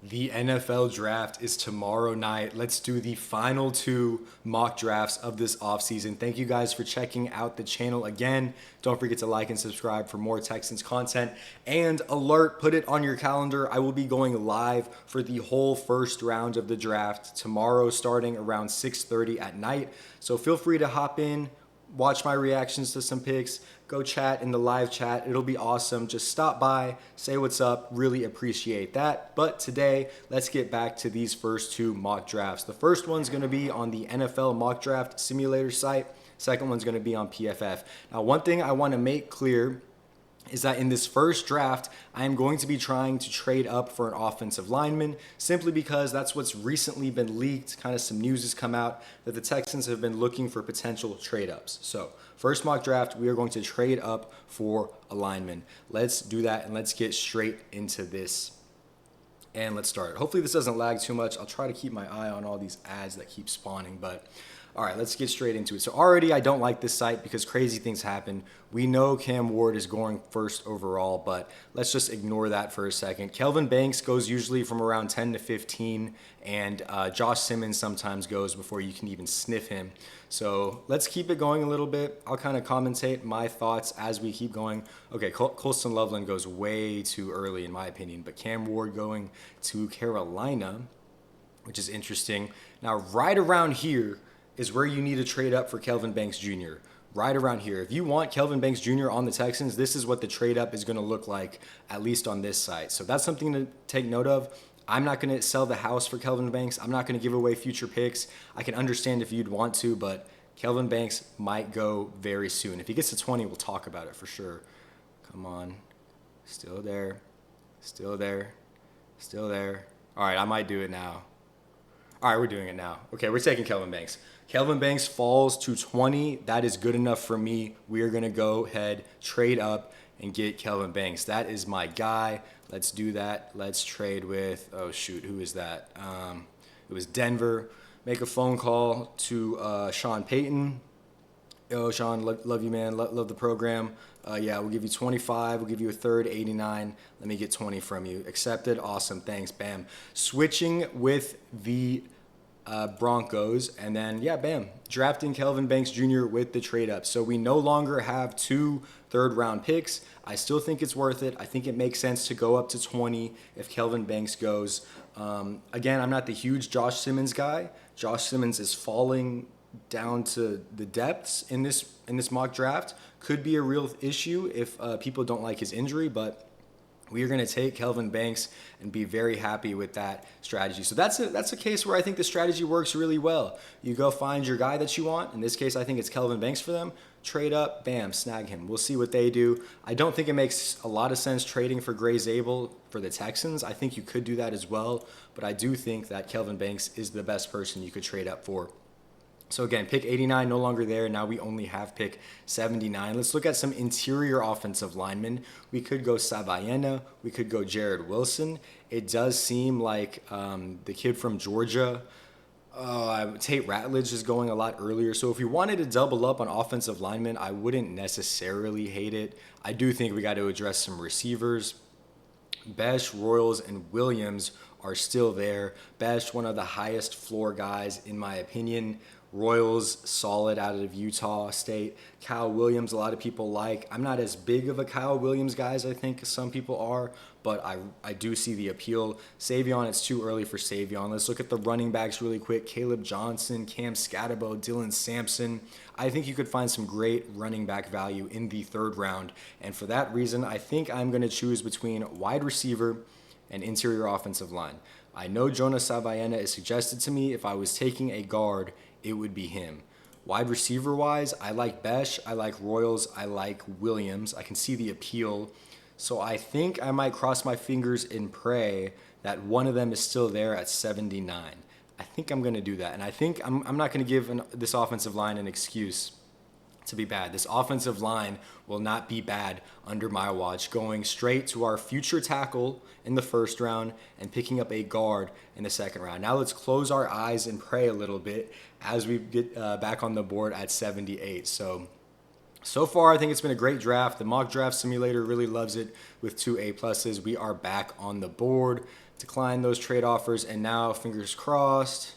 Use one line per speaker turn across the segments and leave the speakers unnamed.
The NFL draft is tomorrow night. Let's do the final two mock drafts of this offseason. Thank you guys for checking out the channel again. Don't forget to like and subscribe for more Texans content. And alert, put it on your calendar. I will be going live for the whole first round of the draft tomorrow starting around 6:30 at night. So feel free to hop in, watch my reactions to some picks, go chat in the live chat. It'll be awesome. Just stop by, say what's up. Really appreciate that. But today, let's get back to these first two mock drafts. The first one's going to be on the NFL mock draft simulator site. Second one's going to be on PFF. Now, one thing I want to make clear is that in this first draft, I am going to be trying to trade up for an offensive lineman simply because that's what's recently been leaked. Kind of some news has come out that the Texans have been looking for potential trade ups. So, first mock draft, we are going to trade up for a lineman. Let's do that and let's get straight into this. And let's start. Hopefully, this doesn't lag too much. I'll try to keep my eye on all these ads that keep spawning, but all right, let's get straight into it. So already I don't like this site because crazy things happen. We know Cam Ward is going first overall, but let's just ignore that for a second. Kelvin Banks goes usually from around 10 to 15, and Josh Simmons sometimes goes before you can even sniff him. So let's keep it going a little bit. I'll kind of commentate my thoughts as we keep going. Okay, Colston Loveland goes way too early in my opinion, but Cam Ward going to Carolina, which is interesting. Now, right around here is where you need to trade up for Kelvin Banks Jr. Right around here. If you want Kelvin Banks Jr. on the Texans, this is what the trade up is going to look like, at least on this site. So that's something to take note of. I'm not going to sell the house for Kelvin Banks. I'm not going to give away future picks. I can understand if you'd want to, but Kelvin Banks might go very soon. If he gets to 20, we'll talk about it for sure. Come on. Still there. Still there. Still there. All right, I might do it now. All right, we're doing it now. Okay, we're taking Kelvin Banks. Kelvin Banks falls to 20. That is good enough for me. We are going to go ahead, trade up, and get Kelvin Banks. That is my guy. Let's do that. Let's trade with, oh, shoot, who is that? It was Denver. Make a phone call to Sean Payton. Yo, Sean, love you, man. Love the program. Yeah, we'll give you 25. We'll give you a third, 89. Let me get 20 from you. Accepted. Awesome. Thanks. Bam. Switching with the Broncos, and then yeah, bam, drafting Kelvin Banks Jr. with the trade up. So we no longer have two third-round picks. I still think it's worth it. I think it makes sense to go up to 20 if Kelvin Banks goes. Again, I'm not the huge Josh Simmons guy. Josh Simmons is falling down to the depths in this mock draft. Could be a real issue if people don't like his injury, but we are going to take Kelvin Banks and be very happy with that strategy. So that's a case where I think the strategy works really well. You go find your guy that you want. In this case, I think it's Kelvin Banks for them. Trade up, bam, snag him. We'll see what they do. I don't think it makes a lot of sense trading for Gray Zabel for the Texans. I think you could do that as well, but I do think that Kelvin Banks is the best person you could trade up for. So again, pick 89 no longer there. Now we only have pick 79. Let's look at some interior offensive linemen. We could go Savaiena. We could go Jared Wilson. It does seem like the kid from Georgia, Tate Ratledge, is going a lot earlier. So if you wanted to double up on offensive linemen, I wouldn't necessarily hate it. I do think we got to address some receivers. Besh, Royals, and Williams are still there. Besh, one of the highest floor guys in my opinion. Royals, solid out of Utah State. Kyle Williams, a lot of people like. I'm not as big of a Kyle Williams guy as I think some people are, but I do see the appeal. Savion, it's too early for Savion. Let's look at the running backs really quick. Caleb Johnson, Cam Scatterbo, Dylan Sampson. I think you could find some great running back value in the third round, and for that reason, I think I'm going to choose between wide receiver and interior offensive line. I know Jonas Savaiena is suggested to me. If I was taking a guard, it would be him. Wide receiver wise, I like Besh, I like Royals, I like Williams. I can see the appeal. So I think I might cross my fingers and pray that one of them is still there at 79. I think I'm going to do that. And I think I'm not going to give this offensive line an excuse to be bad. This offensive line will not be bad under my watch, going straight to our future tackle in the first round and picking up a guard in the second round. Now let's close our eyes and pray a little bit as we get back on the board at 78. So far, I think it's been a great draft. The mock draft simulator really loves it with two A pluses. We are back on the board. Decline those trade offers, and now fingers crossed.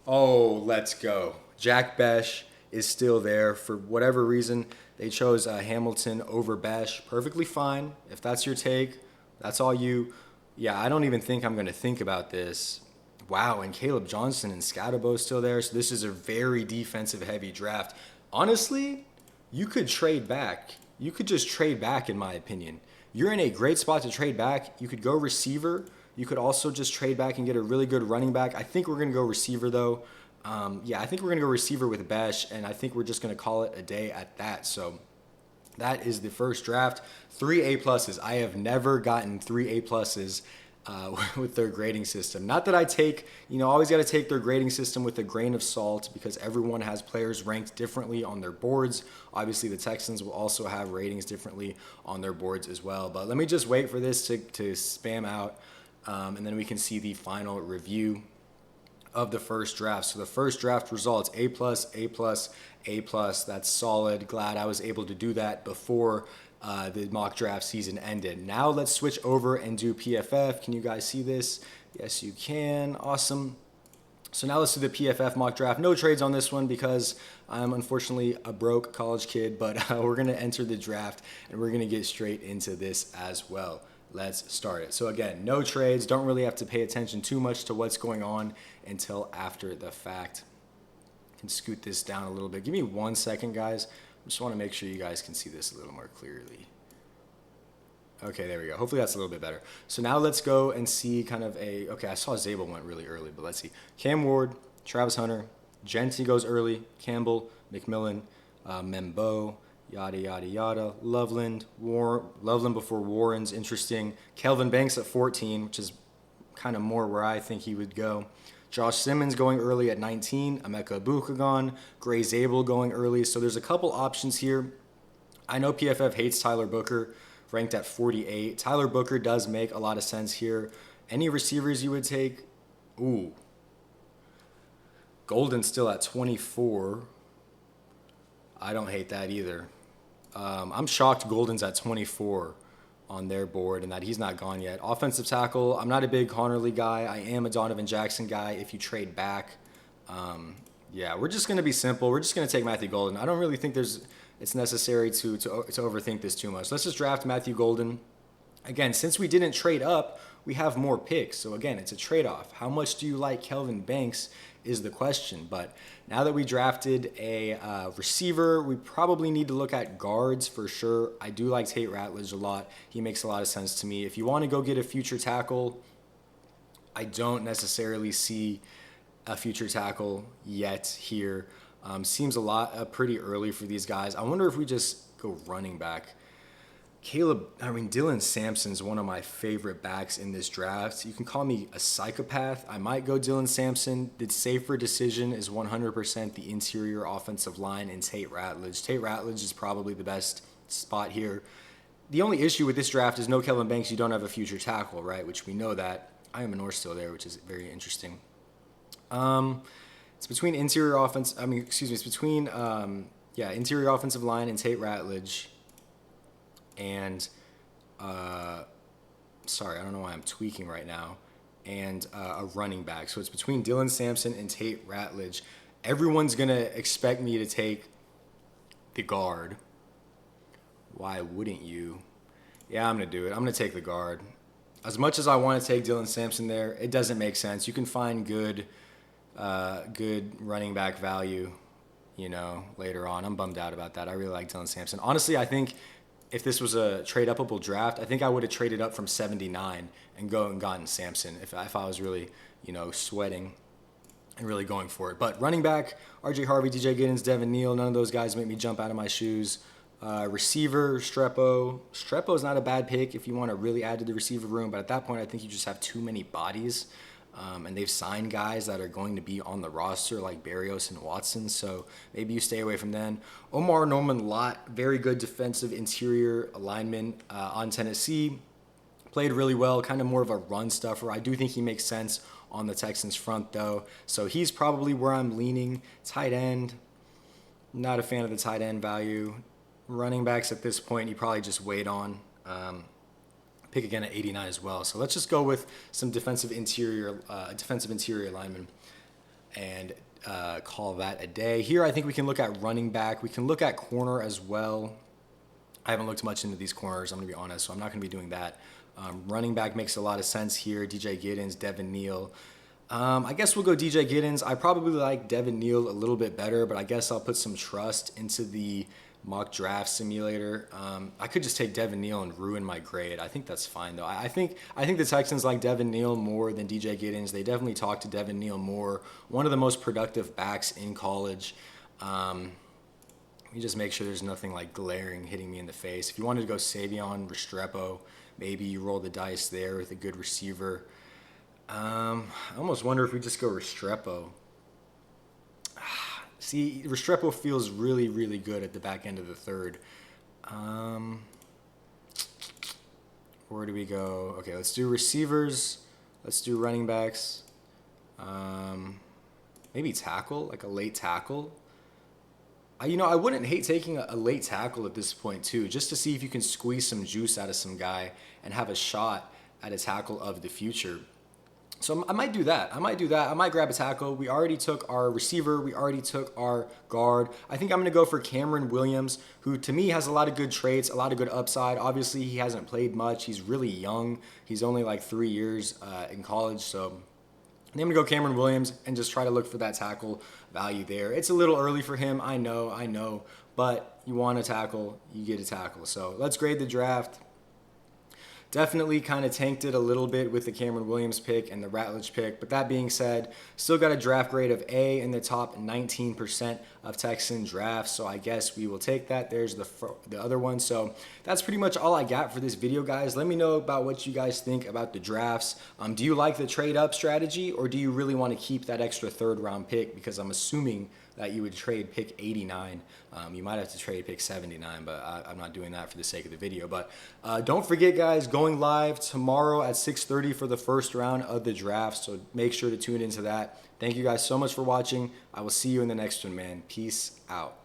Oh, let's go. Jack Besh is still there. For whatever reason, they chose Hamilton over Besh. Perfectly fine. If that's your take, that's all you. Yeah, I don't even think I'm going to think about this. Wow, and Caleb Johnson and Scatterbo still there. So this is a very defensive heavy draft. Honestly, you could trade back. You could just trade back, in my opinion. You're in a great spot to trade back. You could go receiver. You could also just trade back and get a really good running back. I think we're going to go receiver, though. Yeah, I think we're going to go receiver with Besh, and I think we're just going to call it a day at that. So that is the first draft. 3 A+. I have never gotten 3 A+. With their grading system. Not that I take, always got to take their grading system with a grain of salt because everyone has players ranked differently on their boards. Obviously, the Texans will also have ratings differently on their boards as well. But let me just wait for this to spam out, and then we can see the final review of the first draft. So the first draft results, A+, A+, A+. That's solid. Glad I was able to do that before the mock draft season ended. Now let's switch over and do PFF. Can you guys see this? Yes, you can. Awesome. So now let's do the PFF mock draft. No trades on this one because I'm unfortunately a broke college kid, but we're going to enter the draft and we're going to get straight into this as well. Let's start it. So again, no trades. Don't really have to pay attention too much to what's going on until after the fact. I can scoot this down a little bit. Give me 1 second, guys. I just want to make sure you guys can see this a little more clearly. Okay, there we go. Hopefully that's a little bit better. So now let's go and see kind of okay, I saw Zabel went really early, but let's see. Cam Ward, Travis Hunter, Genty goes early, Campbell, McMillan, Membo, yada, yada, yada. Loveland before Warren's interesting. Kelvin Banks at 14, which is kind of more where I think he would go. Josh Simmons going early at 19. Emeka Bukagon. Gray Zabel going early. So there's a couple options here. I know PFF hates Tyler Booker, ranked at 48. Tyler Booker does make a lot of sense here. Any receivers you would take? Ooh. Golden's still at 24. I don't hate that either. I'm shocked Golden's at 24 on their board and that he's not gone yet. Offensive tackle, I'm not a big Connerly guy. I am a Donovan Jackson guy if you trade back. Yeah, we're just going to be simple. We're just going to take Matthew Golden. I don't really think it's necessary to overthink this too much. Let's just draft Matthew Golden. Again, since we didn't trade up, we have more picks. So again, it's a trade-off. How much do you like Kelvin Banks is the question. But now that we drafted a receiver, we probably need to look at guards for sure. I do like Tate Ratledge a lot. He makes a lot of sense to me. If you want to go get a future tackle, I don't necessarily see a future tackle yet here. Seems pretty early for these guys. I wonder if we just go running back. Dylan Sampson's one of my favorite backs in this draft. You can call me a psychopath. I might go Dylan Sampson. The safer decision is 100% the interior offensive line and Tate Ratledge. Tate Ratledge is probably the best spot here. The only issue with this draft is no Kelvin Banks. You don't have a future tackle, right? Which we know that. I am a North still there, which is very interesting. It's between it's between interior offensive line and Tate Ratledge. And, sorry, I don't know why I'm tweaking right now, and a running back. So it's between Dylan Sampson and Tate Ratledge. Everyone's going to expect me to take the guard. Why wouldn't you? Yeah, I'm going to do it. I'm going to take the guard. As much as I want to take Dylan Sampson there, it doesn't make sense. You can find good running back value, later on. I'm bummed out about that. I really like Dylan Sampson. Honestly, I think if this was a trade-upable draft, I think I would have traded up from 79 and gotten Sampson if I was really, sweating and really going for it. But running back, RJ Harvey, DJ Giddens, Devin Neal, none of those guys make me jump out of my shoes. Receiver, Strepo. Strepo is not a bad pick if you want to really add to the receiver room, but at that point, I think you just have too many bodies. And they've signed guys that are going to be on the roster like Berrios and Watson, so maybe you stay away from them. Omar Norman Lott, very good defensive interior lineman on Tennessee. Played really well, kind of more of a run stuffer. I do think he makes sense on the Texans front, though. So he's probably where I'm leaning. Tight end, not a fan of the tight end value. Running backs at this point, you probably just wait on. pick again at 89 as well. So let's just go with some defensive interior linemen and call that a day. Here, I think we can look at running back. We can look at corner as well. I haven't looked much into these corners, I'm going to be honest, so I'm not going to be doing that. Running back makes a lot of sense here. DJ Giddens, Devin Neal. I guess we'll go DJ Giddens. I probably like Devin Neal a little bit better, but I guess I'll put some trust into the mock draft simulator. I could just take Devin Neal and ruin my grade. I think that's fine though. I think the Texans like Devin Neal more than DJ Giddens. They definitely talk to Devin Neal more. One of the most productive backs in college. Let me just make sure there's nothing like glaring hitting me in the face. If you wanted to go Savion, Restrepo, maybe you roll the dice there with a good receiver. I almost wonder if we just go Restrepo. See, Restrepo feels really, really good at the back end of the third. Where do we go? Okay, let's do receivers. Let's do running backs. Maybe tackle, like a late tackle. I wouldn't hate taking a late tackle at this point too, just to see if you can squeeze some juice out of some guy and have a shot at a tackle of the future. So I might do that. I might grab a tackle. We already took our receiver. We already took our guard. I think I'm going to go for Cameron Williams, who to me has a lot of good traits, a lot of good upside. Obviously, he hasn't played much. He's really young. He's only like 3 years in college. So I'm going to go Cameron Williams and just try to look for that tackle value there. It's a little early for him. I know. But you want a tackle, you get a tackle. So let's grade the draft. Definitely kind of tanked it a little bit with the Cameron Williams pick and the Ratledge pick. But that being said, still got a draft grade of A in the top 19% of Texan drafts. So I guess we will take that. There's the other one. So that's pretty much all I got for this video, guys. Let me know about what you guys think about the drafts. Do you like the trade up strategy, or do you really want to keep that extra third round pick? Because I'm assuming that you would trade pick 89. You might have to trade pick 79, but I'm not doing that for the sake of the video. But don't forget, guys, going live tomorrow at 6:30 for the first round of the draft. So make sure to tune into that. Thank you guys so much for watching. I will see you in the next one, man. Peace out.